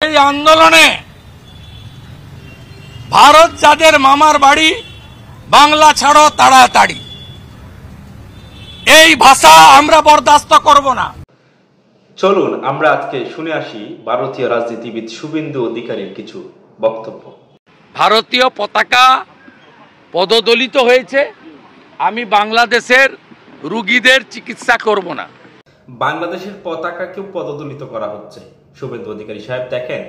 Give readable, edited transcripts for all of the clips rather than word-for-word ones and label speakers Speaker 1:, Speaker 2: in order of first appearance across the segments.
Speaker 1: এই আন্দোলনে ভারত যাদের মামার বাড়ি বাংলা ছাড়ো তাড়াতাড়ি, এই ভাষা আমরা বরদাস্ত করব না।
Speaker 2: চলুন আমরা আজকে শুনে আসি ভারতীয় রাজনীতিবিদ শুভেন্দু অধিকারীর কিছু বক্তব্য।
Speaker 1: ভারতীয় পতাকা পদদলিত হয়েছে, আমি বাংলাদেশের রোগীদের চিকিৎসা করব না।
Speaker 2: বাংলাদেশের পতাকাকেও পদদলিত করা হচ্ছে। শুভেন্দু অধিকারী সাহেব দেখেন,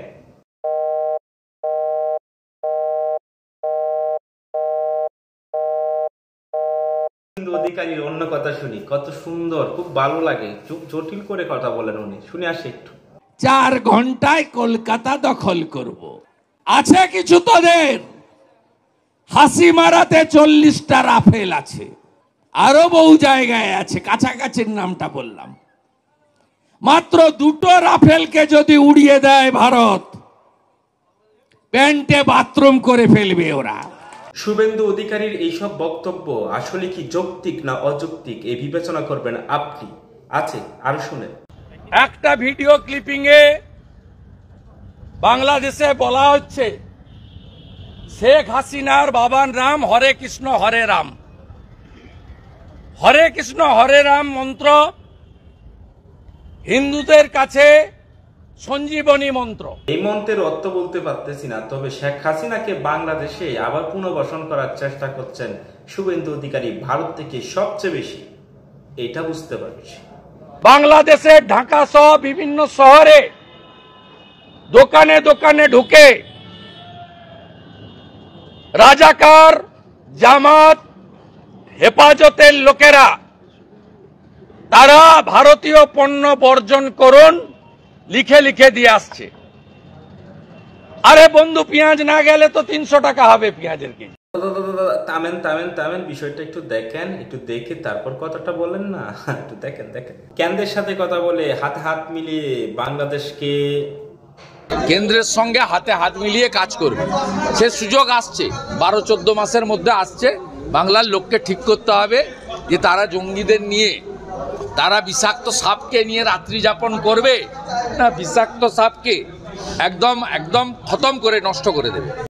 Speaker 2: শুভেন্দু অধিকারীর অন্য কথা শুনি, কত সুন্দর, খুব ভালো লাগে, খুব জটিল করে কথা বলেন উনি। শুনে আসি একটু।
Speaker 1: 4 ঘন্টায় কলকাতা দখল করব। আছে কিছু তোদের, হাসি মারাতে 40টা রাফেল আছে, আরো বহু জায়গায় আছে, কাছাকাছির নামটা বললাম। মাত্র 2টো রাফেলকে যদি উড়িয়ে দেয় ভারত, প্যান্টে বাথরুম করে ফেলবে ওরা।
Speaker 2: শুভেন্দু অধিকারীর এইসব বক্তব্য আসলে কি যৌক্তিক না অযৌক্তিক, এই বিবেচনা করবেন আপনি। আছে আরো শুনেন।
Speaker 1: একটা ভিডিও ক্লিপিং এ বাংলাদেশে বলা হচ্ছে শেখ হাসিনার বাবার নাম হরে কৃষ্ণ হরে রাম। হরে কৃষ্ণ হরে রাম মন্ত্র হিন্দুদের কাছে সঞ্জীবনী মন্ত্র।
Speaker 2: এই মন্ত্রের অর্থ বলতে পারতেছি না, তবে শেখ হাসিনাকে বাংলাদেশে আবার পুনর্বাসন করার চেষ্টা করছেন শুভেন্দু অধিকারী ভারত থেকে সবচেয়ে বেশি, এটা বুঝতে পারছি।
Speaker 1: বাংলাদেশের ঢাকা সহ বিভিন্ন শহরে দোকানে দোকানে ঢুকে রাজাকার জামাত হেফাজতের লোকেরা তারা ভারতীয় পণ্য বর্জন করুন লিখে লিখে দিয়ে আসছে। আরে বন্ধু, পেঁয়াজ না গেলে তো 300 টাকা হবে পেঁয়াজের কেজি।
Speaker 2: থামেন থামেন থামেন, বিষয়টা একটু দেখেন, একটু দেখে তারপর কথাটা বলেন না। একটু দেখেন দেখেন, কেন্দ্রের সাথে কথা বলে হাতে হাত মিলিয়ে বাংলাদেশকে,
Speaker 1: কেন্দ্রের সঙ্গে হাতে হাত মিলিয়ে কাজ করবে, সে সুযোগ আসছে, 12-14 মাসের মধ্যে আসছে। বাংলার লোককে ঠিক করতে হবে যে তারা জঙ্গিদের নিয়ে, তারা বিষাক্ত সাপকে নিয়ে রাত্রি যাপন করবে না বিষাক্ত সাপকে একদম খতম করে নষ্ট করে দেবে।